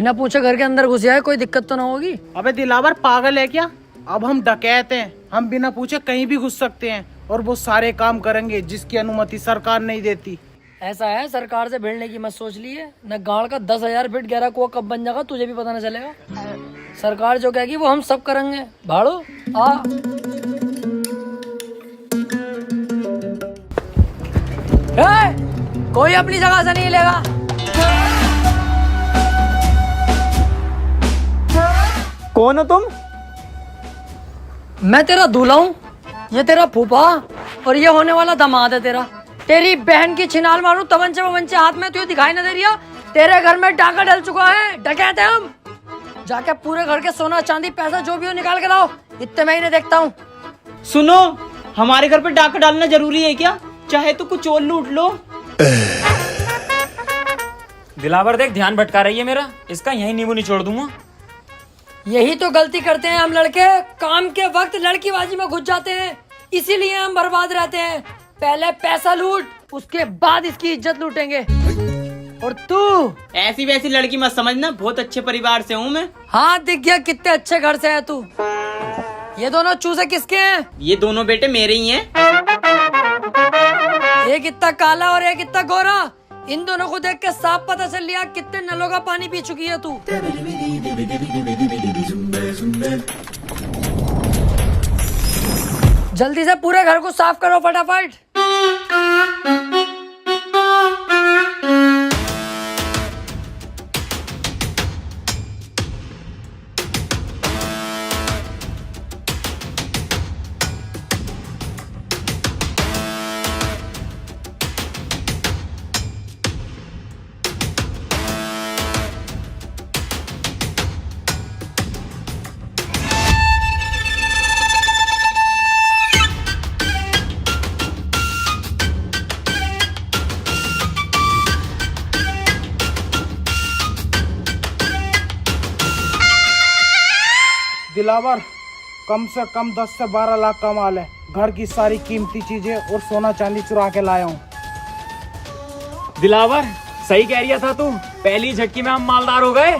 बिना पूछे घर के अंदर घुस जाए, कोई दिक्कत तो ना होगी? अबे दिलावर पागल है क्या? अब हम डकैत हैं, हम बिना पूछे कहीं भी घुस सकते हैं और वो सारे काम करेंगे जिसकी अनुमति सरकार नहीं देती। ऐसा है, सरकार से भिड़ने की मत सोच लिए, न गाड़ का 10,000 फीट गहरा कुआं कब बन जाएगा तुझे भी पता न चलेगा। सरकार जो कहेगी वो हम सब करेंगे। भाड़ो आ। कोई अपनी जगह से नहीं लेगा। कौन हो तुम? मैं तेरा दूल्हा हूँ, ये तेरा फूफा और ये होने वाला दामाद है तेरा। तेरी बहन की छिनाल मारूं तवंचे वंचे हाथ में, तुझे दिखाई न दे रहा? तेरे घर में डाका डल चुका है, डकैत है हम। जाके पूरे घर के सोना चांदी पैसा जो भी हो निकाल के लाओ, इतने मैं इन्हें देखता हूँ। सुनो, हमारे घर पे डाका डालना जरूरी है क्या? चाहे तो कुछ और लूट लो। दिलावर देख, ध्यान भटका रही है मेरा, इसका यही नींबू निचोड़ दूंगा। यही तो गलती करते हैं हम लड़के, काम के वक्त लड़कीबाजी में घुस जाते हैं, इसीलिए हम बर्बाद रहते हैं। पहले पैसा लूट, उसके बाद इसकी इज्जत लूटेंगे। और तू ऐसी वैसी लड़की मत समझना, बहुत अच्छे परिवार से हूँ मैं। हाँ दिख गया कितने अच्छे घर से है तू। ये दोनों चूजे किसके हैं? ये दोनों बेटे मेरे ही हैं। एक इतना काला और एक इतना गोरा, इन दोनों को देख के साफ पता चल लिया कितने नलों का पानी पी चुकी है तू। जल्दी से पूरे घर को साफ करो फटाफट। दिलावर, कम से कम 10 से 12 लाख का माल है। घर की सारी कीमती चीजें और सोना चांदी चुरा के लाया हूँ। दिलावर सही कह रही था तू, पहली झटकी में हम मालदार हो गए।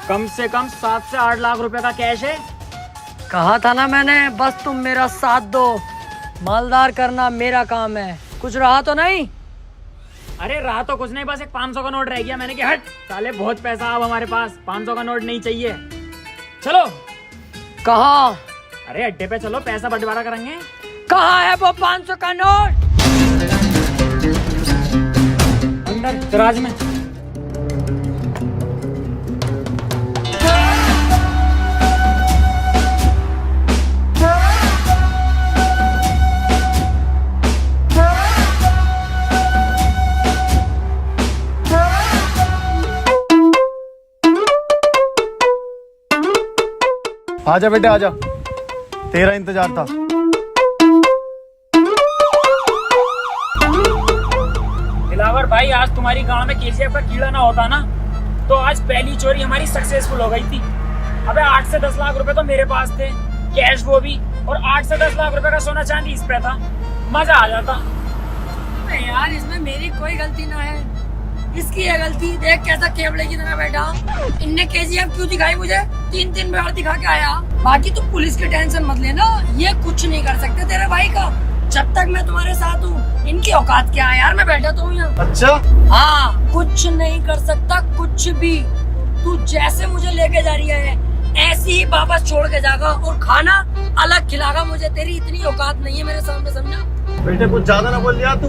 कम से कम 7 से 8 लाख रुपए का कैश है। कहा था ना मैंने, बस तुम मेरा साथ दो, मालदार करना मेरा काम है। कुछ रहा तो नहीं? अरे रहा तो कुछ नहीं, बस एक 500 का नोट रह गया। मैंने कहा हट साले, बहुत पैसा अब हमारे पास, 500 का नोट नहीं चाहिए। चलो। कहाँ? अरे अड्डे पे चलो, पैसा बंटवारा करेंगे। कहाँ है वो 500 का नोट? अंदर दराज में। आजा बेटे आजा, तेरा इंतजार था। दिलावर भाई, आज तुम्हारी गांव में केसीएफ का कीड़ा ना होता ना, तो आज पहली चोरी हमारी सक्सेसफुल हो गई थी। अबे 8 से 10 लाख रुपए तो मेरे पास थे, कैश वो भी, और 8 से 10 लाख रुपए का सोना चांदी इस पे था। मजा आ जाता। यार इसमें मेरी कोई गलती ना है, इसकी है गलती। देख कैसा केवड़े की तरह बैठा। इनने केजीएफ क्यों दिखाई मुझे? 3-3 बार दिखा के आया। बाकी तू पुलिस की टेंशन मत लेना, ये कुछ नहीं कर सकते तेरे भाई का, जब तक मैं तुम्हारे साथ हूँ। इनकी औकात क्या है यार, मैं बैठा तो हूँ यहाँ। अच्छा हाँ, कुछ नहीं कर सकता कुछ भी। तू जैसे मुझे लेके जा रही है ऐसे ही वापस छोड़ के जाएगा, और खाना अलग खिलागा मुझे। तेरी इतनी औकात नहीं है मेरे सामने, समझा? बेटे कुछ ज्यादा ना बोल दिया तू।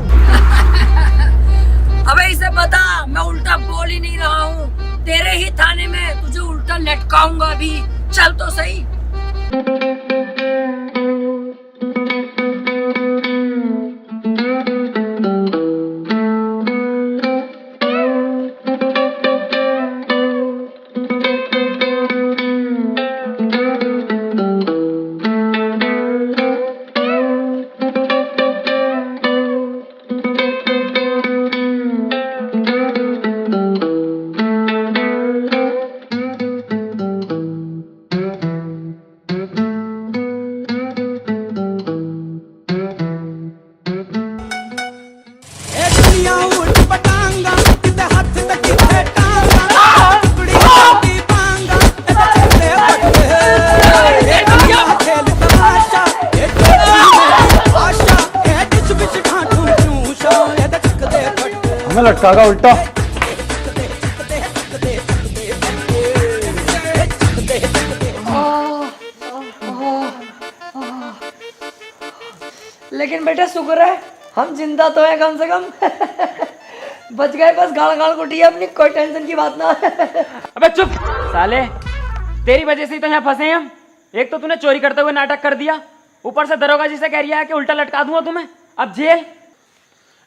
अबे इसे बता, मैं उल्टा बोल ही नहीं रहा हूँ। तेरे ही थाने में तुझे उल्टा लटकाऊंगा अभी। चल तो सही। लटकागा उल्टा। लेकिन बेटा शुक्र है हम जिंदा तो हैं कम से कम। बच गए, बस गाल गाल कुटी है अपनी, कोई टेंशन की बात ना। अबे चुप साले, तेरी वजह से ही तो यहाँ फंसे हैं हम। एक तो तूने चोरी करते हुए नाटक कर दिया, ऊपर से दरोगा जी से कह रहा है कि उल्टा लटका दूंगा तुम्हें, अब जेल।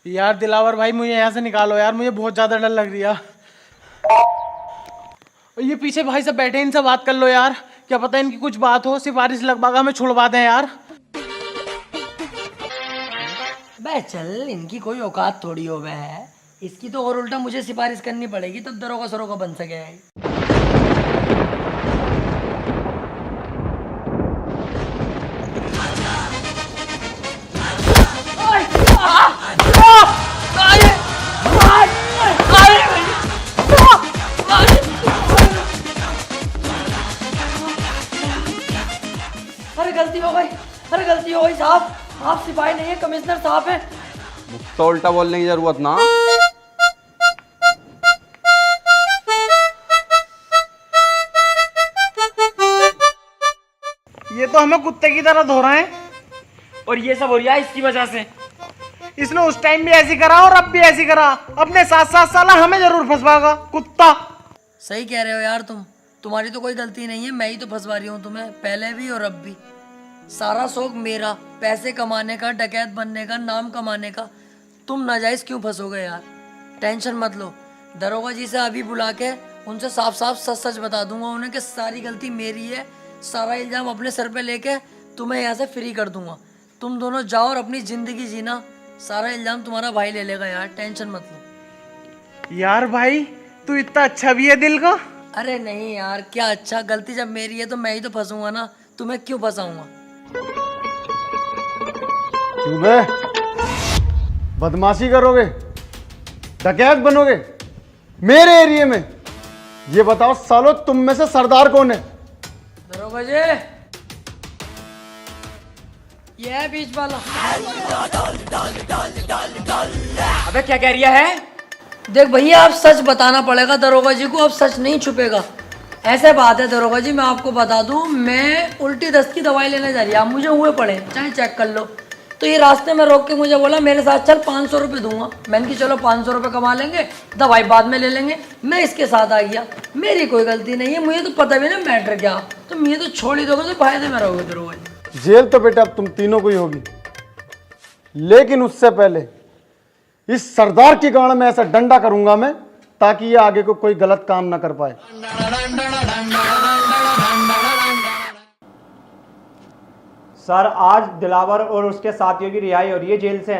यार दिलावर भाई मुझे यहाँ से निकालो यार, मुझे बहुत ज्यादा डर लग रहा। ये पीछे भाई सब बैठे, इनसे बात कर लो यार, क्या पता इनकी कुछ बात हो, सिफारिश लगवा हमें छुड़वा दें यार। बे चल, इनकी कोई औकात थोड़ी हो गए है, इसकी तो और उल्टा मुझे सिफारिश करनी पड़ेगी तब दरोगा सरोगा बन सके। अरे गलती हो गई, अरे गलती हो गई साहब, आप सिपाही नहीं है, कमिश्नर साहब है। तो उल्टा बोलने की जरूरत ना। ये तो हमें कुत्ते की तरह धो रहे हैं, और ये सब हो रहा है इसकी वजह से। इसने उस टाइम भी ऐसी करा और अब भी ऐसी करा, अपने 7-7 साल हमें जरूर फंसवाएगा कुत्ता। सही कह रहे हो यार तुम, तुम्हारी तो कोई गलती नहीं है, मैं ही तो फंसवा रही हूँ तुम्हें, पहले भी और अब भी। सारा शौक मेरा, पैसे कमाने का, डकैत बनने का, नाम कमाने का। तुम नाजायज क्यों फंसोगे यार? टेंशन मत लो, दरोगा जी से अभी बुला के उनसे साफ साफ सच सच बता दूंगा उन्हें कि सारी गलती मेरी है, सारा इल्जाम अपने सर पे लेके तुम्हें यहाँ से फ्री कर दूंगा। तुम दोनों जाओ और अपनी जिंदगी जीना, सारा इल्जाम तुम्हारा भाई ले लेगा यार, टेंशन मत लो। यार भाई तू इतना अच्छा भी है दिल का। अरे नहीं यार, क्या अच्छा, गलती जब मेरी है तो मैं ही तो फंसूंगा ना, तुम्हें क्यों फंसाऊंगा? क्यों बे? बदमाशी करोगे, डकैत बनोगे मेरे एरिया में? ये बताओ सालो, तुम में से सरदार कौन है? दरोगा जी, ये है बीच वाला। अबे क्या कह रहा है? देख भैया, आप सच बताना पड़ेगा दरोगा जी को, अब सच नहीं छुपेगा। ऐसे बात है दरोगा जी, मैं आपको बता दूं, मैं उल्टी दस्त की दवाई लेने जा रही है, आप मुझे हुए पड़े, चाहे चेक कर लो। तो ये रास्ते में रोक के मुझे बोला मेरे साथ चल, 500 रुपये दूंगा। मैंने कहा चलो 500 रुपये कमा लेंगे, दवाई बाद में ले लेंगे। मैं इसके साथ आ गया, मेरी कोई गलती नहीं है, मुझे तो पता भी ना मैटर क्या, तो मुझे तो छोड़ ही दोगे तो फायदे में रहोगे दरोगा जी। जेल तो बेटा अब तुम तीनों को ही होगी, लेकिन उससे पहले इस सरदार की गाड़ में ऐसा डंडा करूंगा मैं, ताकि ये आगे को कोई गलत काम ना कर पाए। सर, आज दिलावर और उसके साथियों की रिहाई हो रही है जेल से।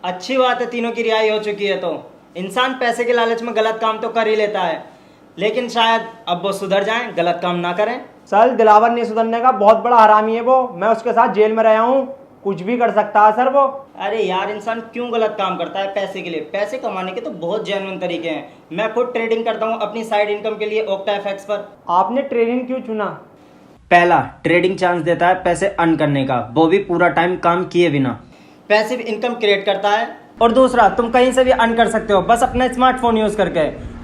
अच्छी बात है, तीनों की रिहाई हो चुकी है। तो इंसान पैसे के लालच में गलत काम तो कर ही लेता है, लेकिन शायद अब वो सुधर जाएं, गलत काम ना करें। सर, दिलावर नहीं सुधरने का, बहुत बड़ा हरामी है वो, मैं उसके साथ जेल में रहा हूँ, कुछ भी कर सकता है सर वो। अरे यार, इंसान क्यों गलत काम करता है पैसे के लिए? पैसे कमाने के तो बहुत जेन्युइन तरीके हैं। मैं खुद ट्रेडिंग करता हूँ अपनी साइड इनकम के लिए ओक्टा एफएक्स पर। आपने ट्रेडिंग क्यों चुना? पहला, ट्रेडिंग चांस देता है पैसे अर्न करने का, वो भी पूरा टाइम काम किए बिना। पैसिव इनकम क्रिएट करता है। और दूसरा, तुम कहीं से भी अर्न कर सकते हो, बस अपना स्मार्टफोन यूज करके।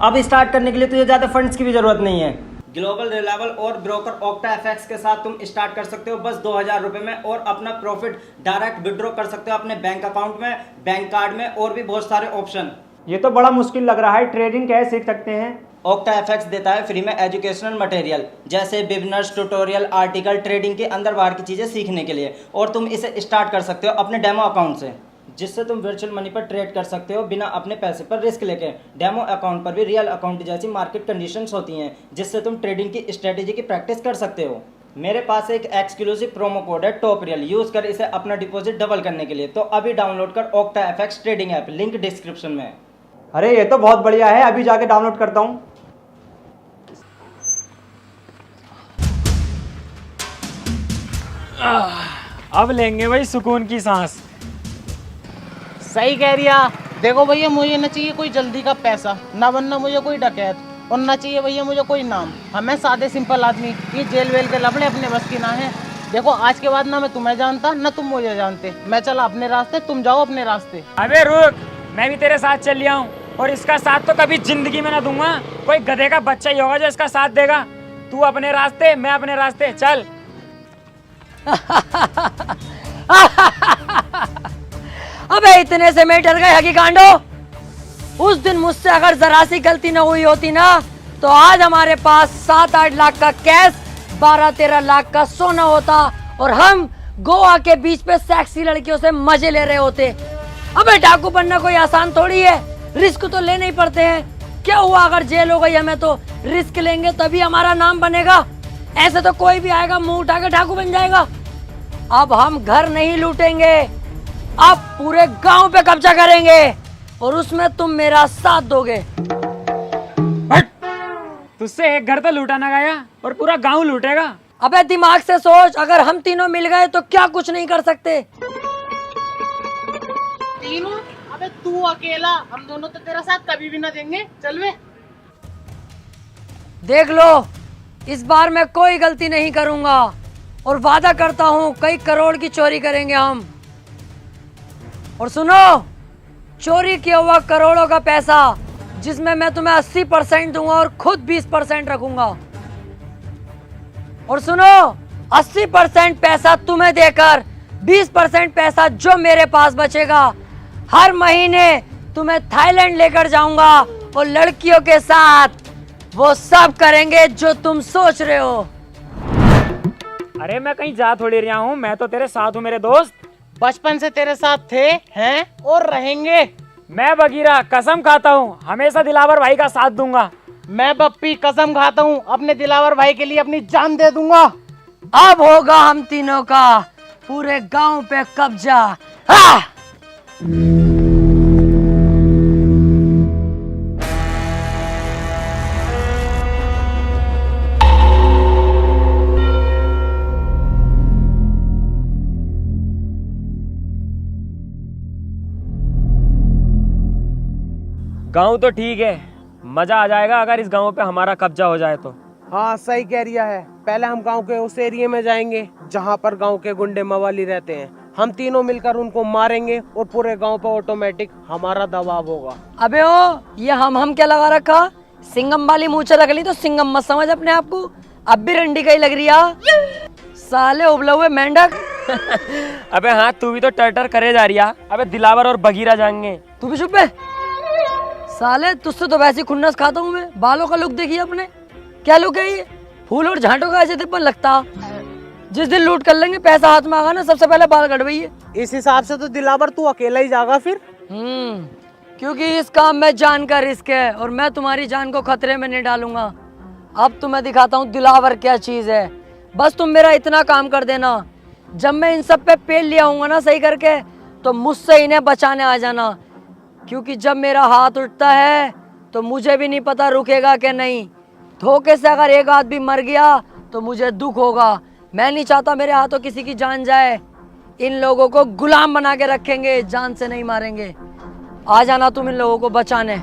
अब स्टार्ट करने के लिए तुझे ज्यादा फंड्स की भी जरूरत नहीं है। ग्लोबल रिलायबल और ब्रोकर ओक्टा एफएक्स के साथ तुम स्टार्ट कर सकते हो बस 2000 रुपए में, और अपना प्रॉफिट डायरेक्ट विड्रॉ कर सकते हो अपने बैंक अकाउंट में, बैंक कार्ड में, और भी बहुत सारे ऑप्शन। ये तो बड़ा मुश्किल लग रहा है, ट्रेडिंग कैसे सीख सकते हैं? ओक्टा एफएक्स देता है फ्री में एजुकेशनल मटेरियल, जैसे बिजनेस ट्यूटोरियल, आर्टिकल, ट्रेडिंग के अंदर बाहर की चीजें सीखने के लिए। और तुम इसे स्टार्ट कर सकते हो अपने डेमो अकाउंट से, जिससे तुम वर्चुअल मनी पर ट्रेड कर सकते हो बिना अपने पैसे पर रिस्क लेके। डेमो अकाउंट पर भी रियल अकाउंट जैसी मार्केट कंडीशंस होती हैं, जिससे तुम ट्रेडिंग की स्ट्रेटेजी की प्रैक्टिस कर सकते हो। मेरे पास एक एक्सक्लूसिव प्रोमो कोड है टॉप रियल, यूज कर इसे अपना डिपॉजिट डबल करने के लिए। तो अभी डाउनलोड कर octa FX trading app, link description में। अरे ये तो बहुत बढ़िया है, अभी जाके डाउनलोड करता हूँ। अब लेंगे भाई सुकून की सांस। सही कह रही है। देखो भैया, मुझे न चाहिए कोई जल्दी का पैसा, ना बनना मुझे कोई डकैत, और ना चाहिए भैया मुझे कोई नाम। हमें सादे सिंपल आदमी, ये जेल वेल के लफड़े अपने बस की ना है। देखो आज के बाद ना मैं तुम्हें जानता, ना तुम मुझे जानते। मैं चला अपने रास्ते, तुम जाओ अपने रास्ते। अबे रुक, मैं भी तेरे साथ चल लिया हूँ, और इसका साथ तो कभी जिंदगी में ना दूंगा। कोई गधे का बच्चा ही होगा जो इसका साथ देगा। तू अपने रास्ते, मैं अपने रास्ते, चल। अबे इतने से मैं डर गया कि कांडो, उस दिन मुझसे अगर जरा सी गलती न हुई होती ना, तो आज हमारे पास 7-8 लाख का कैश, 12-13 लाख का सोना होता, और हम गोवा के बीच पे सेक्सी लड़कियों से मजे ले रहे होते। अबे डाकू बनना कोई आसान थोड़ी है, रिस्क तो लेने ही पड़ते हैं। क्या हुआ अगर जेल हो गई हमें, तो रिस्क लेंगे तभी हमारा नाम बनेगा। ऐसे तो कोई भी आएगा मुंह उठा के डाकू बन जाएगा। अब हम घर नहीं लूटेंगे, अब पूरे गांव पे कब्जा करेंगे, और उसमें तुम मेरा साथ दोगे। तुझसे एक घर तो लूटा ना गया, और पूरा गांव लूटेगा। अबे दिमाग से सोच, अगर हम तीनों मिल गए तो क्या कुछ नहीं कर सकते। तीनों? अबे तू अकेला, हम दोनों तो तेरा साथ कभी भी ना देंगे। चल वे। देख लो, इस बार मैं कोई गलती नहीं करूंगा, और वादा करता हूँ कई करोड़ की चोरी करेंगे हम। और सुनो, चोरी किया हुआ करोड़ों का पैसा, जिसमें मैं तुम्हें 80% दूंगा और खुद 20% रखूंगा। और सुनो, 80% पैसा तुम्हें देकर 20% पैसा जो मेरे पास बचेगा, हर महीने तुम्हें थाईलैंड लेकर जाऊंगा, और लड़कियों के साथ वो सब करेंगे जो तुम सोच रहे हो। अरे मैं कहीं जा थोड़ी रहा हूँ, मैं तो तेरे साथ हूँ मेरे दोस्त। बचपन से तेरे साथ थे, हैं और रहेंगे। मैं बगीरा कसम खाता हूँ हमेशा दिलावर भाई का साथ दूंगा। मैं बप्पी कसम खाता हूँ अपने दिलावर भाई के लिए अपनी जान दे दूंगा। अब होगा हम तीनों का पूरे गांव पे कब्जा। हाँ! गांव तो ठीक है, मजा आ जाएगा अगर इस गांव पे हमारा कब्जा हो जाए तो। हाँ सही कह रिया है। पहले हम गांव के उस एरिया में जाएंगे जहाँ पर गांव के गुंडे मवाली रहते हैं। हम तीनों मिलकर उनको मारेंगे और पूरे गांव पे ऑटोमेटिक हमारा दबाव होगा। अबे ओ, ये हम क्या लगा रखा? सिंगम वाली मूछें रख ली तो सिंगम मत समझ अपने आप को। अब भी रंडी का ही लग रही है। साले उबले हुए मेंढक। अबे हाँ, तू भी तो टर्टर करे जा रही है। अबे दिलावर और बगीरा जाएंगे। तू भी चुप है। साले तुझसे तो वैसे खुन्नस खाता हूँ मैं। बालों का लुक देखिए अपने, क्या लुक है ये? फूल और झांटों का ऐसे तिप्पन लगता। जिस दिन लूट कर लेंगे, पैसा हाथ में आगा ना, सबसे पहले बाल कटवाइए। इस हिसाब से तो दिलावर तू अकेला ही जागा फिर। क्योंकि इस काम में जान का रिस्क है और मैं तुम्हारी जान को खतरे में नहीं डालूंगा। अब तो मैं दिखाता हूँ दिलावर क्या चीज है। बस तुम मेरा इतना काम कर देना, जब मैं इन सब पे पेल लिया हूँ ना सही करके, तो मुझसे इन्हें बचाने आ जाना। क्योंकि जब मेरा हाथ उठता है तो मुझे भी नहीं पता रुकेगा कि नहीं। धोखे से अगर एक आदमी मर गया तो मुझे दुख होगा। मैं नहीं चाहता मेरे हाथों किसी की जान जाए। इन लोगों को गुलाम बना के रखेंगे, जान से नहीं मारेंगे। आ जाना तुम इन लोगों को बचाने।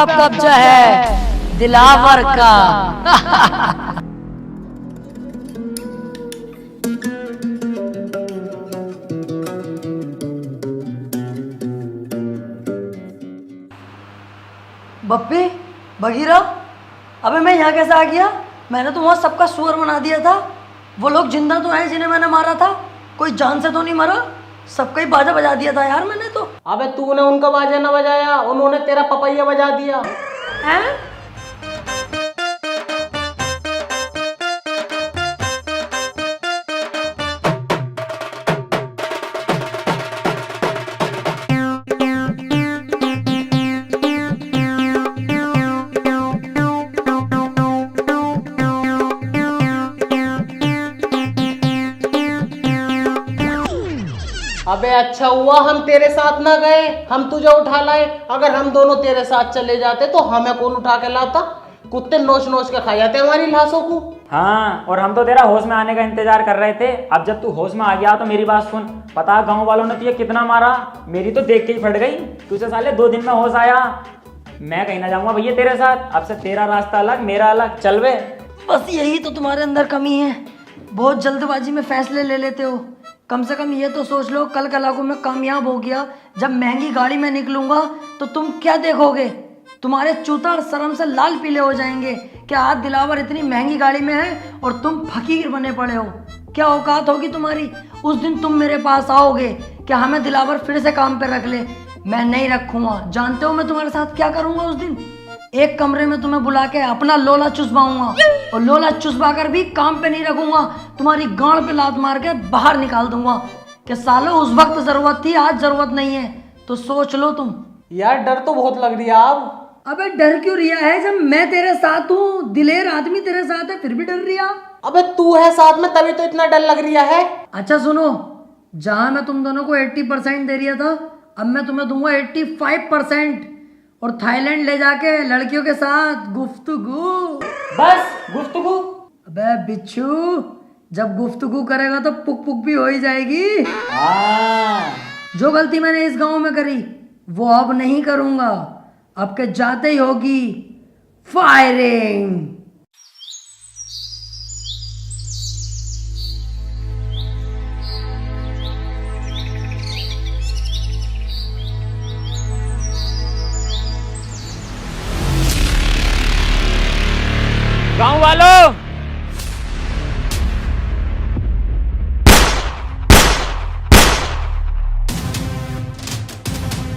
अब कब्जा है दिलावर का। बप्पी, बगीरा, अबे मैं यहाँ कैसे आ गया? मैंने तो वहाँ सबका सुअर बना दिया था। वो लोग जिंदा तो हैं जिन्हें मैंने मारा था, कोई जान से तो नहीं मरा। सबका ही बाजा बजा दिया था यार मैंने तो। अबे तूने उनका बाजा ना बजाया, उन्होंने तेरा पपैया बजा दिया। हैं? अबे अच्छा हुआ हम तेरे साथ ना गए, हम तुझे उठा लाए। अगर हम दोनों तेरे साथ चले जाते तो हमें कौन उठा के लाता? कुत्ते नोच नोच के खा जाते हमारी लाशों को। हाँ, और हम तो तेरा होश में आने का इंतजार कर रहे थे। अब जब तू होश में आ गया तो मेरी बात सुन। पता गांव वालों ने तुझे कितना मारा, मेरी तो देख के ही फट गई। तुझे साले 2 दिन में होश आया। मैं कहीं ना जाऊंगा भैया तेरे साथ। अब से तेरा रास्ता अलग, मेरा अलग। चल बे। बस यही तो तुम्हारे अंदर कमी है, बहुत जल्दबाजी में फैसले ले लेते हो। कम से कम ये तो सोच लो, कल कलाको में कामयाब हो गया, जब महंगी गाड़ी में निकलूंगा तो तुम क्या देखोगे? तुम्हारे चूता शर्म से लाल पीले हो जाएंगे। क्या आज दिलावर इतनी महंगी गाड़ी में है और तुम फकीर बने पड़े हो? क्या औकात होगी तुम्हारी? उस दिन तुम मेरे पास आओगे क्या हमें दिलावर फिर से काम पे रख ले? मैं नहीं रखूंगा। जानते हो मैं तुम्हारे साथ क्या करूंगा उस दिन? एक कमरे में तुम्हें बुला के अपना लोला चुसवाऊंगा, और लोला चुसवा कर भी काम पे नहीं रखूंगा। तुम्हारी गांड पे लात मार के बाहर निकाल दूंगा कि सालों उस वक्त जरूरत थी, आज जरूरत नहीं है। तो सोच लो तुम। यार डर तो बहुत लग रही है अब। अबे डर क्यों रिया है? जब मैं तेरे साथ हूँ, दिलेर आदमी तेरे साथ है, फिर भी डर रिया? अबे तू है साथ में तभी तो इतना डर लग रहा है। अच्छा सुनो, जहां मैं तुम दोनों को 80% दे रिया था, अब मैं तुम्हें दूंगा 85%, और थाईलैंड ले जाके लड़कियों के साथ गुफ्तगू। बस गुफ्तगू? अबे बिच्छू, जब गुफ्तगू करेगा तो पुक पुक भी हो ही जाएगी। जो गलती मैंने इस गांव में करी वो अब नहीं करूंगा। अब के जाते ही होगी फायरिंग। गांव वालों,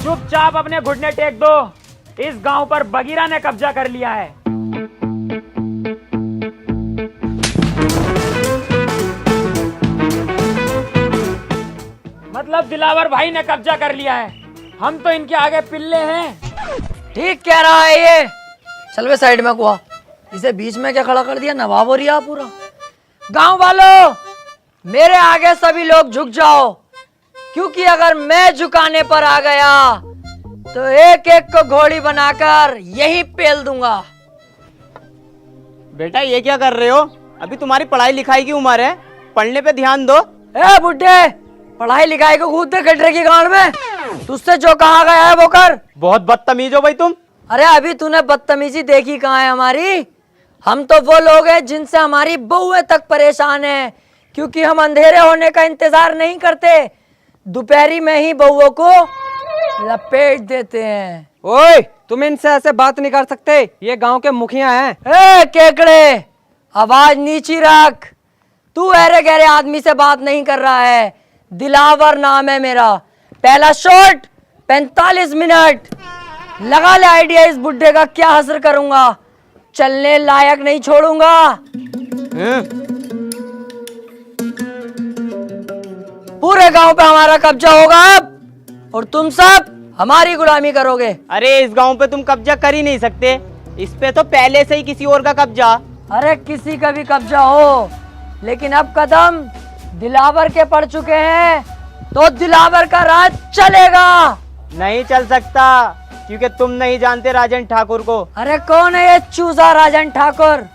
चुपचाप अपने घुटने टेक दो। इस गांव पर बगीरा ने कब्जा कर लिया है। मतलब दिलावर भाई ने कब्जा कर लिया है। हम तो इनके आगे पिल्ले हैं। ठीक कह रहा है ये। चल वे साइड में कुआ, इसे बीच में क्या खड़ा कर दिया? नवाब हो रिया पूरा। गांव वालों, मेरे आगे सभी लोग झुक जाओ, क्योंकि अगर मैं झुकाने पर आ गया तो एक एक को घोड़ी बनाकर यही पेल दूंगा। बेटा ये क्या कर रहे हो? अभी तुम्हारी पढ़ाई लिखाई की उम्र है, पढ़ने पे ध्यान दो। ए बुड्ढे, पढ़ाई लिखाई को कूदते कटरे की गांड में, तुझसे जो कहा गया है वो कर। बहुत बदतमीज हो भाई तुम। अरे अभी तूने बदतमीजी देखी कहाँ है हमारी? हम तो वो लोग हैं जिनसे हमारी बहुएं तक परेशान हैं, क्योंकि हम अंधेरे होने का इंतजार नहीं करते, दोपहरी में ही बहुओं को लपेट देते हैं। ओए, तुम इनसे ऐसे बात नहीं कर सकते, ये गांव के मुखिया हैं। ए केकड़े, आवाज नीची रख। तू अरे गहरे आदमी से बात नहीं कर रहा है। दिलावर नाम है मेरा। पहला शॉट 45 मिनट। लगा ले आइडिया इस बुड्ढे का क्या हसर करूंगा। चलने लायक नहीं छोड़ूंगा। पूरे गांव पे हमारा कब्जा होगा अब, और तुम सब हमारी गुलामी करोगे। अरे इस गांव पे तुम कब्जा कर ही नहीं सकते, इस पे तो पहले से ही किसी और का कब्जा। अरे किसी का भी कब्जा हो, लेकिन अब कदम दिलावर के पड़ चुके हैं तो दिलावर का राज चलेगा। नहीं चल सकता, क्योंकि तुम नहीं जानते राजन ठाकुर को। अरे कौन है ये चूजा राजन ठाकुर?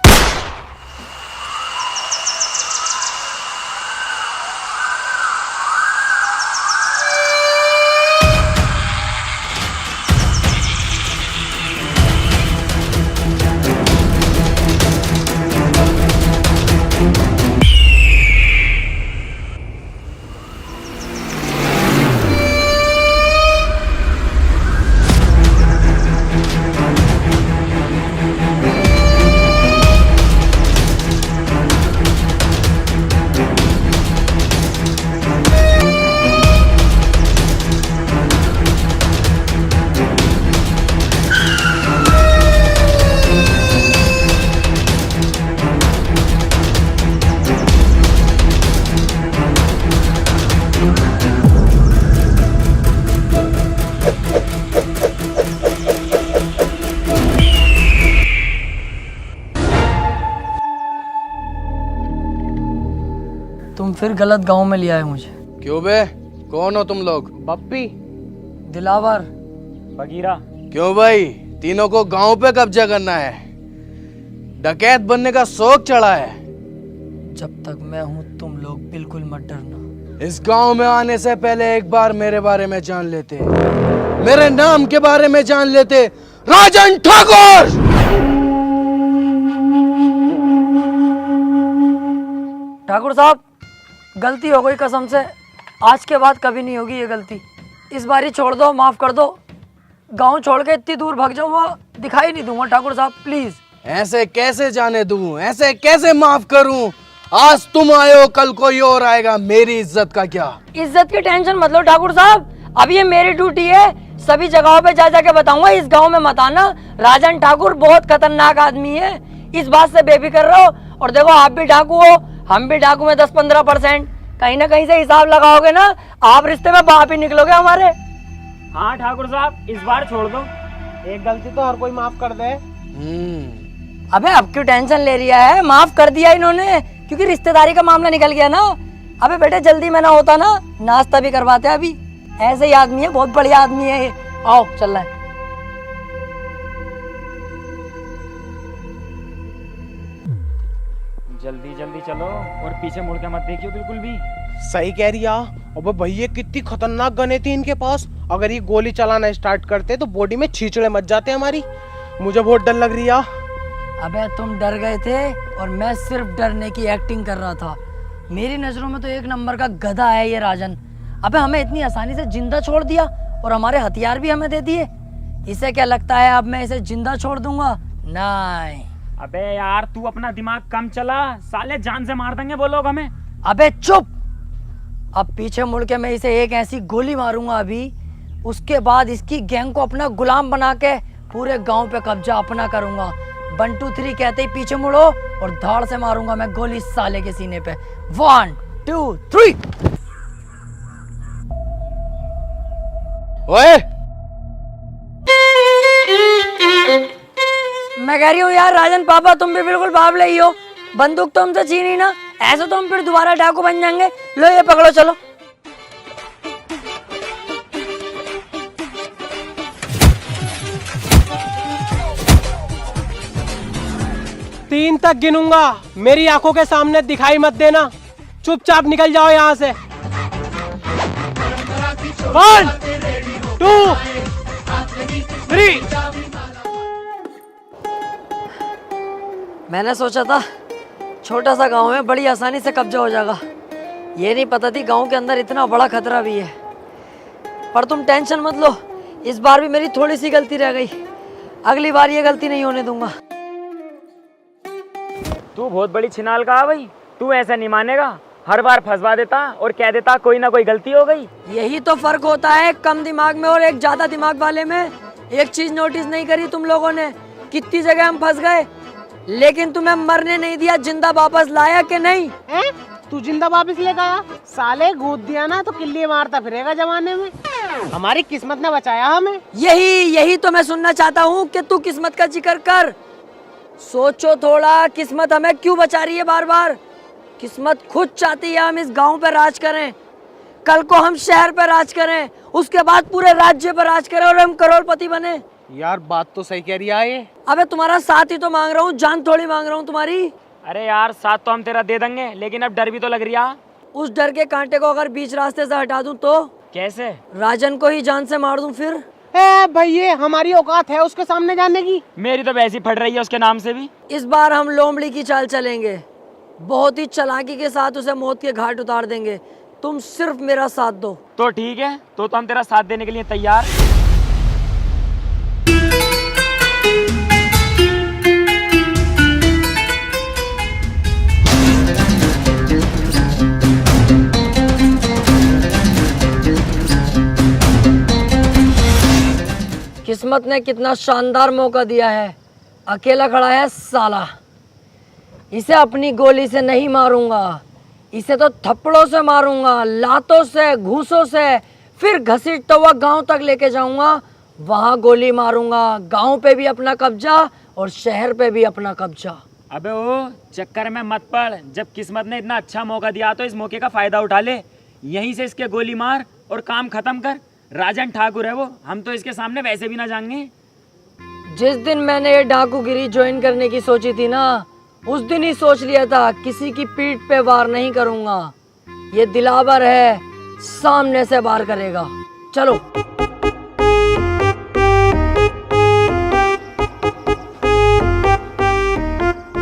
तुम फिर गलत गांव में लिया है मुझे। क्यों बे, कौन हो तुम लोग? बप्पी। दिलावर। बगीरा। क्यों भाई, तीनों को गांव पे कब्जा करना है? डकैत बनने का शौक चढ़ा है? जब तक मैं हूं तुम लोग बिल्कुल मत डरना। इस गांव में आने से पहले एक बार मेरे बारे में जान लेते, मेरे नाम के बारे में जान लेते। राजन ठाकुर। ठाकुर साहब, गलती हो गई कसम से, आज के बाद कभी नहीं होगी ये गलती। इस बार ही छोड़ दो, माफ कर दो। गांव छोड़ के इतनी दूर भाग जाऊंगा, दिखाई नहीं दूंगा ठाकुर साहब, प्लीज। ऐसे कैसे जाने दूं, ऐसे कैसे माफ करूं? आज तुम आए हो, कल कोई और आएगा, मेरी इज्जत का क्या? इज्जत की टेंशन मत लो ठाकुर साहब, अब ये मेरी ड्यूटी है, सभी जगहों पे जा जाके बताऊंगा इस गांव में मत आना। राजन ठाकुर बहुत खतरनाक आदमी है, इस बात से बेफिक्र रहो। और देखो, आप भी डाकू हो, हम भी डाकू में 10-15%, कहीं ना कहीं से हिसाब लगाओगे ना, आप रिश्ते में बाप ही निकलोगे हमारे। हाँ ठाकुर साहब, इस बार छोड़ दो। एक गलती तो हर कोई माफ कर दे। अबे अब क्यों टेंशन ले रिया है, माफ कर दिया इन्होंने, क्योंकि रिश्तेदारी का मामला निकल गया ना। अबे बेटे, जल्दी में ना होता ना, नाश्ता भी करवाते अभी। ऐसे ही आदमी है, बहुत बढ़िया आदमी है ये। आओ चल रहा है। जल्दी जल्दी चलो और पीछे मुड़ के मत देखियो बिल्कुल भी। सही कह रही है। अबे भैया, कितनी खतरनाक गने थी इनके पास, अगर ये गोली चलाना स्टार्ट करते तो बॉडी में छींचड़े मच जाते हमारी। मुझे बहुत डर लग रही है। अबे तुम डर गए थे और मैं सिर्फ डरने की एक्टिंग कर रहा था। मेरी नजरों में तो एक नंबर का गधा है ये राजन। अबे हमें इतनी आसानी से जिंदा छोड़ दिया और हमारे हथियार भी हमें दे दिए। इसे क्या लगता है अब मैं इसे जिंदा छोड़ दूंगा? नहीं। अबे यार, तू अपना दिमाग कम चला, साले जान से मार देंगे वो लोग हमें। अबे चुप। अब पीछे मुड़ के मैं इसे एक ऐसी गोली मारूंगा अभी, उसके बाद इसकी गैंग को अपना गुलाम बना के पूरे गांव पे कब्जा अपना करूंगा। 1 2 3 कहते ही पीछे मुड़ो और धाड़ से मारूंगा मैं गोली साले के सीने पे। 1 2 3। ओए, मैं कह रही हूँ यार राजन पापा, तुम भी बिल्कुल बावले ही हो। बंदूक तो हमसे छीनी ना, ऐसे तो हम फिर दोबारा डाकू बन जाएंगे। लो ये पकड़ो, चलो। तीन तक गिनूंगा, मेरी आंखों के सामने दिखाई मत देना, चुपचाप निकल जाओ यहाँ से। 1 2 3। मैंने सोचा था छोटा सा गांव है, बड़ी आसानी से कब्जा हो जाएगा। ये नहीं पता थी गांव के अंदर इतना बड़ा खतरा भी है। पर तुम टेंशन मत लो, इस बार भी मेरी थोड़ी सी गलती रह गई, अगली बार ये गलती नहीं होने दूंगा। तू बहुत बड़ी छिनाल का है भाई, तू ऐसा नहीं मानेगा। हर बार फंसवा देता और कह देता कोई ना कोई गलती हो गई। यही तो फर्क होता है कम दिमाग में और एक ज्यादा दिमाग वाले में। एक चीज नोटिस नहीं करी तुम लोगों ने, कितनी जगह हम फंस गए, लेकिन तुम्हें मरने नहीं दिया, जिंदा वापस लाया कि नहीं? तू जिंदा वापस लेकर आया? साले गोद दिया ना तो किल्ली मारता फिरेगा जमाने में। हमारी किस्मत ने बचाया हमें। यही तो मैं सुनना चाहता हूँ कि तू किस्मत का जिक्र कर। सोचो थोड़ा, किस्मत हमें क्यों बचा रही है बार बार? किस्मत खुद चाहती है हम इस गांव पे राज करें, कल को हम शहर पे राज करें, उसके बाद पूरे राज्य पर राज करें और हम करोड़पति बने। यार बात तो सही कह रही है ये। अबे तुम्हारा साथ ही तो मांग रहा हूँ, जान थोड़ी मांग रहा हूँ तुम्हारी। अरे यार, साथ तो हम तेरा दे देंगे, लेकिन अब डर भी तो लग रही है। उस डर के कांटे को अगर बीच रास्ते से हटा दूं तो? कैसे? राजन को ही जान से मार दूं फिर? भैया, हमारी औकात है उसके सामने जाने की? मेरी तो वैसी फट रही है उसके नाम से भी। इस बार हम लोमड़ी की चाल चलेंगे, बहुत ही चालाकी के साथ उसे मौत के घाट उतार देंगे। तुम सिर्फ मेरा साथ दो। तो ठीक है, तो हम तेरा साथ देने के लिए तैयार। किस्मत ने कितना शानदार मौका दिया है, अकेला खड़ा है साला। इसे अपनी गोली से नहीं मारूंगा, इसे तो थप्पड़ों से मारूंगा, लातों से, घूसों से, फिर घसीटता हुआ गांव तक लेके जाऊंगा, वहां गोली मारूंगा। गांव पे भी अपना कब्जा और शहर पे भी अपना कब्जा। अबे वो चक्कर में मत पड़, जब किस्मत ने इतना अच्छा मौका दिया तो इस मौके का फायदा उठा ले। यहीं से इसके गोली मार और काम खत्म कर। राजन ठाकुर है वो, हम तो इसके सामने वैसे भी ना जाएंगे। जिस दिन मैंने ये डाकूगिरी ज्वाइन करने की सोची थी ना, उस दिन ही सोच लिया था किसी की पीठ पे वार नहीं करूंगा। ये दिलावर है, सामने से वार करेगा। चलो।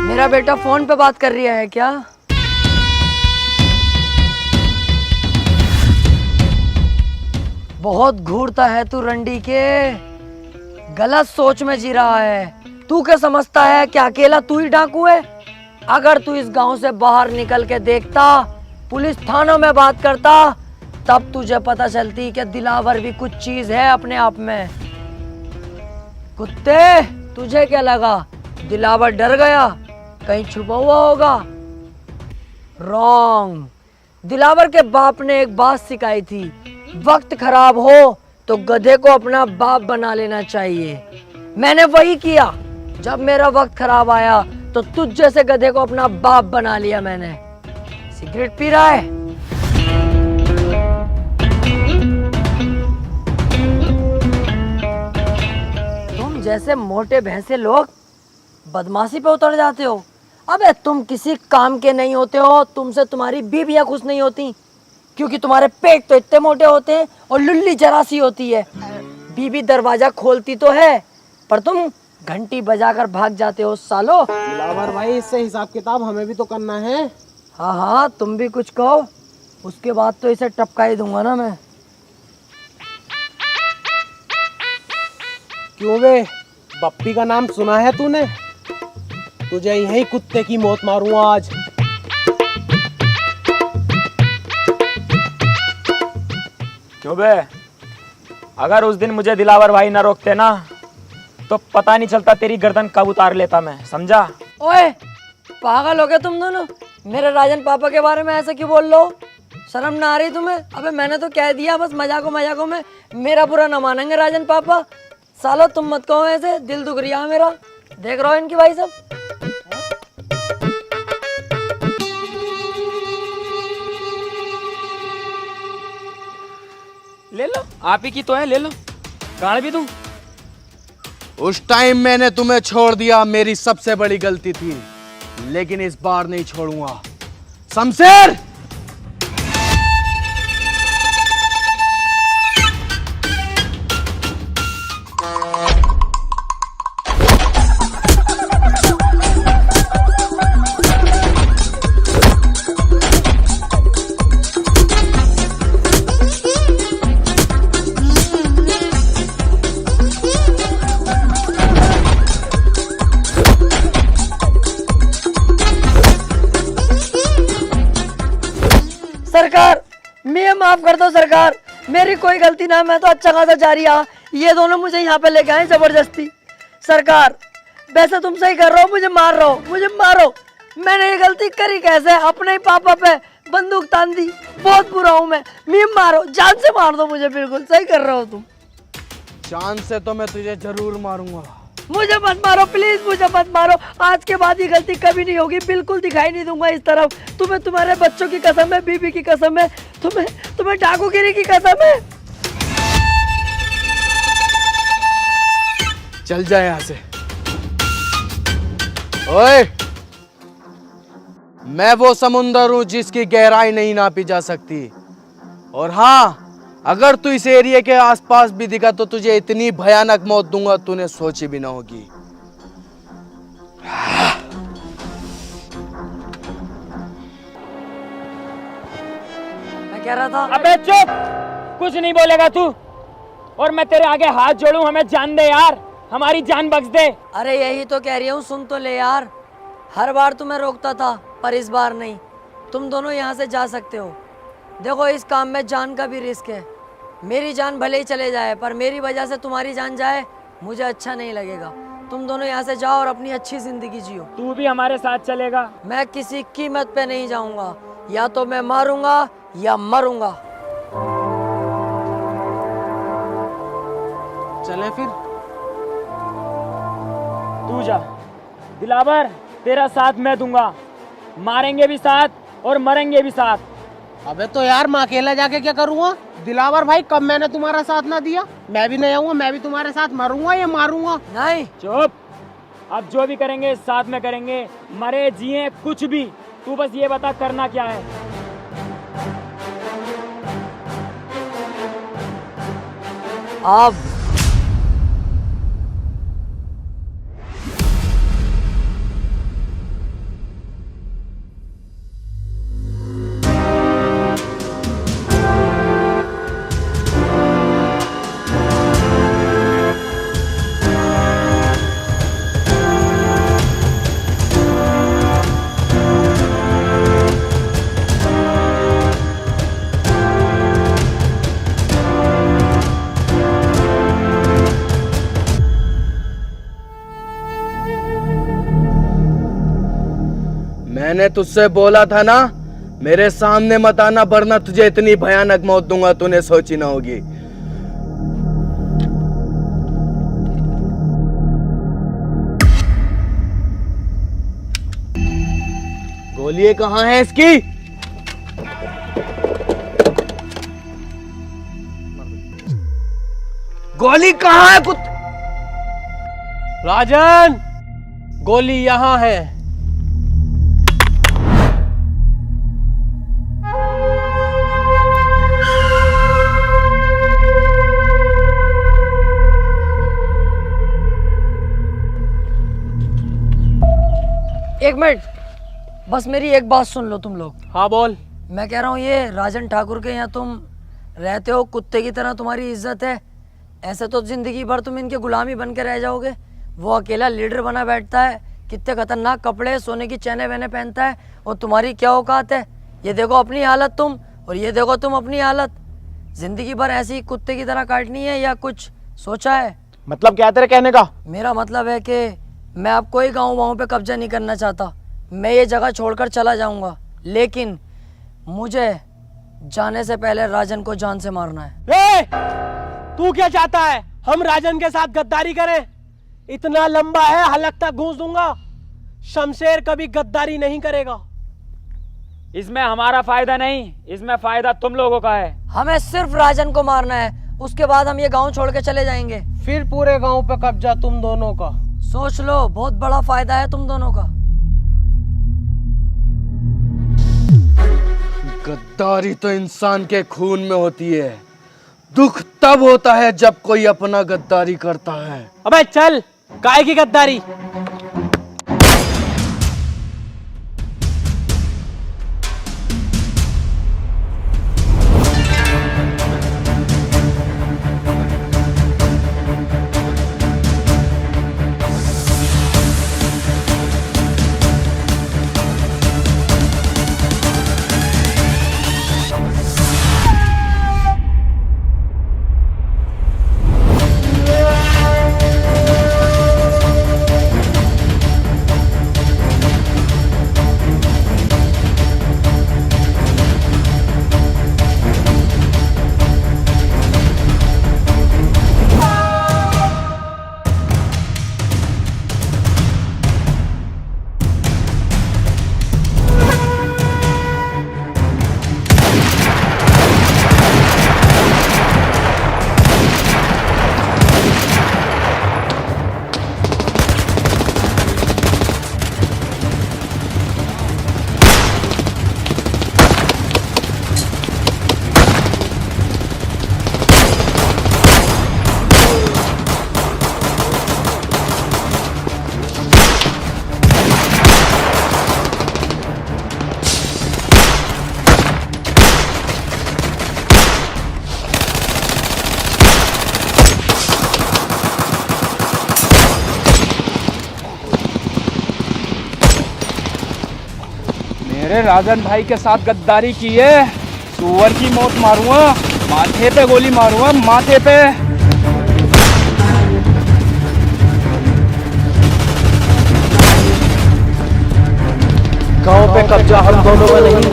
मेरा बेटा फोन पे बात कर रहा है क्या? बहुत घूरता है तू रंडी के, गलत सोच में जी रहा है। तू क्या समझता है कि अकेला तू ही डाकू है? अगर तू इस गांव से बाहर निकल के देखता, पुलिस थानों में बात करता, तब तुझे पता चलती कि दिलावर भी कुछ चीज है अपने आप में। कुत्ते, तुझे क्या लगा दिलावर डर गया? कहीं छुपा हुआ होगा? रॉन्ग। दिलावर के बाप ने एक बात सिखाई थी, वक्त खराब हो तो गधे को अपना बाप बना लेना चाहिए। मैंने वही किया। जब मेरा वक्त खराब आया तो तुझ जैसे गधे को अपना बाप बना लिया मैंने। सिगरेट पी रहा है? तुम जैसे मोटे भैंसे लोग बदमाशी पे उतर जाते हो। अबे तुम किसी काम के नहीं होते हो, तुमसे तुम्हारी बीवियां खुश नहीं होती, क्योंकि तुम्हारे पेट तो इतने मोटे होते हैं और लुल्ली जरा सी होती है। बीवी दरवाजा खोलती तो है, पर तुम घंटी बजाकर भाग जाते हो सालो। दिलावर भाई, इससे हिसाब किताब हमें भी तो करना है। हाँ हाँ, तुम भी कुछ कहो, उसके बाद तो इसे टपका ही दूंगा ना मैं। क्यों बे, बप्पी का नाम सुना है तूने? तुझे यही कुत्ते की मौत मारूंगा आज। क्यों बे, अगर उस दिन मुझे दिलावर भाई ना रोकते ना, तो पता नहीं चलता तेरी गर्दन कब उतार लेता मैं, समझा? ओए, पागल हो गए तुम दोनों? मेरे राजन पापा के बारे में ऐसे क्यों बोल लो? शर्म ना आ रही तुम्हें? अबे मैंने तो कह दिया, बस मजाकों में मेरा बुरा ना मानेंगे राजन पापा। सालो तुम मत कहो ऐसे, दिल दुख रिया है मेरा। देख रहा हो इनकी भाई सब। ले लो, आप ही की तो है, ले लो। गाड़ भी दूं? उस टाइम मैंने तुम्हें छोड़ दिया, मेरी सबसे बड़ी गलती थी, लेकिन इस बार नहीं छोड़ूंगा। शमशेर, सरकार, मैं माफ कर दो सरकार, मेरी कोई गलती ना, मैं तो अच्छा खासा जा रहा। ये दोनों मुझे यहाँ पे लेके आए जबरदस्ती। सरकार, वैसे तुम सही कर रहे हो, मुझे मार रहे हो, मुझे मारो। मैंने ये गलती करी कैसे? अपने ही पापा पे बंदूक तान दी। बहुत बुरा हूँ मैं मारो, जान से मार दो मुझे। बिल्कुल सही कर रहे हो तुम। जान से तो मैं तुझे जरूर मारूंगा। मुझे मत मारो प्लीज, मुझे मत मारो। आज के बाद ये गलती कभी नहीं होगी, बिल्कुल दिखाई नहीं दूंगा इस तरफ। तुम्हें तुम्हारे बच्चों की कसम है, बीबी की कसम है, तुम्हें डाकूगिरी की कसम है। चल जाए यहाँ से। ओए, मैं वो समुंदर हूं जिसकी गहराई नहीं नापी जा सकती। और हाँ, अगर तू इस एरिया के आसपास भी दिखा तो तुझे इतनी भयानक मौत दूंगा तूने सोची भी ना होगी। मैं कह रहा था, अबे चुप, कुछ नहीं बोलेगा तू। और मैं तेरे आगे हाथ जोड़ूं, हमें जान दे यार, हमारी जान बख्श दे। अरे यही तो कह रही हूँ, सुन तो ले यार। हर बार तुम्हें रोकता था, पर इस बार नहीं। तुम दोनों यहाँ से जा सकते हो। देखो, इस काम में जान का भी रिस्क है। मेरी जान भले ही चले जाए, पर मेरी वजह से तुम्हारी जान जाए, मुझे अच्छा नहीं लगेगा। तुम दोनों यहाँ से जाओ और अपनी अच्छी जिंदगी जियो। तू भी हमारे साथ चलेगा? मैं किसी कीमत पे नहीं जाऊंगा, या तो मैं मारूंगा या मरूंगा। चले फिर। तू जा दिलावर, तेरा साथ मैं दूंगा, मारेंगे भी साथ और मरेंगे भी साथ। अबे तो यार मैं अकेला जाके क्या करूँगा? दिलावर भाई, कब मैंने तुम्हारा साथ ना दिया? मैं भी नहीं आऊंगा, मैं भी तुम्हारे साथ मरूंगा या मारूंगा? नहीं, चुप। अब जो भी करेंगे साथ में करेंगे, मरे जिए कुछ भी, तू बस ये बता करना क्या है। अब मैंने तुझसे बोला था ना, मेरे सामने मत आना, वरना तुझे इतनी भयानक मौत दूंगा तूने सोची ना होगी। गोली कहाँ है इसकी? गोली कहाँ है? राजन, गोली यहाँ है। एक मिनट, बस मेरी एक बात सुन लो तुम लोग। हाँ बोल। मैं कह रहा हूँ ये राजन ठाकुर के यहाँ तुम रहते हो, कुत्ते की तरह तुम्हारी इज्जत है। ऐसे तो जिंदगी भर तुम इनके गुलामी बन के रह जाओगे। वो अकेला लीडर बना बैठता है, कितने खतरनाक कपड़े, सोने की चैने वैने पहनता है, और तुम्हारी क्या औकात है? ये देखो अपनी हालत तुम, और ये देखो तुम अपनी हालत। जिंदगी भर ऐसी ही कुत्ते की तरह काटनी है या कुछ सोचा है? मतलब क्या तेरे कहने का? मेरा मतलब है कि मैं अब कोई गाँव वाँव पे कब्जा नहीं करना चाहता। मैं ये जगह छोड़कर चला जाऊंगा, लेकिन मुझे जाने से पहले राजन को जान से मारना है। तू क्या चाहता है? हम राजन के साथ गद्दारी करें? इतना लंबा है, हलक तक घूस दूंगा। शमशेर कभी गद्दारी नहीं करेगा। इसमें हमारा फायदा नहीं, इसमें फायदा तुम लोगों का है। हमें सिर्फ राजन को मारना है, उसके बाद हम ये गांव छोड़ के चले जाएंगे। फिर पूरे गांव पे कब्जा तुम दोनों का। सोच लो, बहुत बड़ा फायदा है तुम दोनों का। गद्दारी तो इंसान के खून में होती है। दुख तब होता है जब कोई अपना गद्दारी करता है। अबे चल, काय की गद्दारी? मेरे राजन भाई के साथ गद्दारी की है, सुअर की मौत मारूंगा, माथे पे गोली मारूंगा, माथे पे। गांव पे कब्जा हम दोनों का नहीं,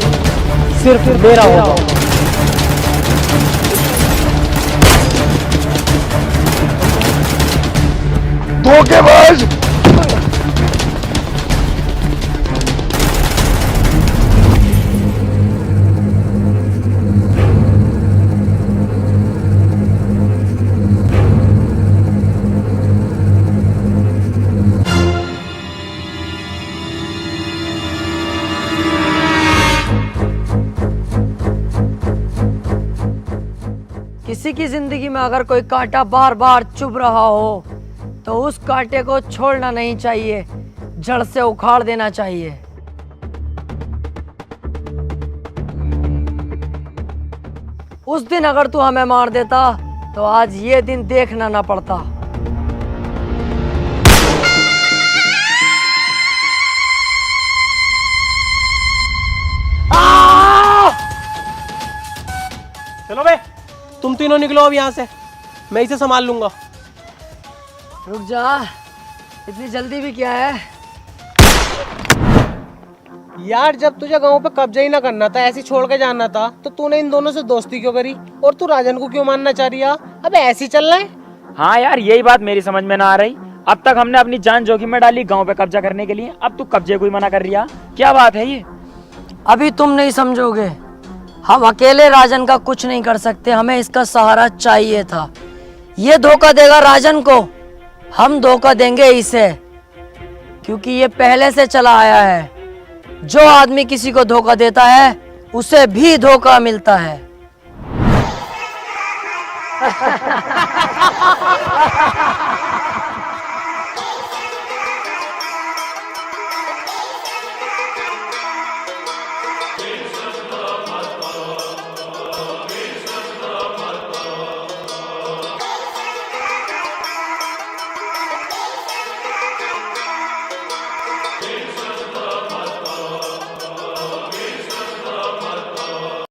सिर्फ मेरा होगा। धोखेबाज! किसी की जिंदगी में अगर कोई कांटा बार बार चुभ रहा हो तो उस कांटे को छोड़ना नहीं चाहिए, जड़ से उखाड़ देना चाहिए। उस दिन अगर तू हमें मार देता तो आज ये दिन देखना ना पड़ता। चलो बे, तुम तीनों निकलो अब यहाँ से, मैं इसे संभाल लूंगा। रुक जा, इतनी जल्दी भी क्या है? यार जब तुझे गांव पे कब्जा ही ना करना था, ऐसे छोड़ के जाना था, तो तूने इन दोनों से दोस्ती क्यों करी? और तू राजन को क्यों मानना चाह रही है? अबे ऐसे ही चल रहा है। हाँ यार, यही बात मेरी समझ में ना आ रही। अब तक हमने अपनी जान जोखिम में डाली गांव पे कब्जा करने के लिए, अब तू कब्जे को ही मना कर रही है। क्या बात है ये? अभी तुम नहीं समझोगे। हम अकेले राजन का कुछ नहीं कर सकते, हमें इसका सहारा चाहिए था। ये धोखा देगा राजन को, हम धोखा देंगे इसे, क्योंकि ये पहले से चला आया है। जो आदमी किसी को धोखा देता है उसे भी धोखा मिलता है।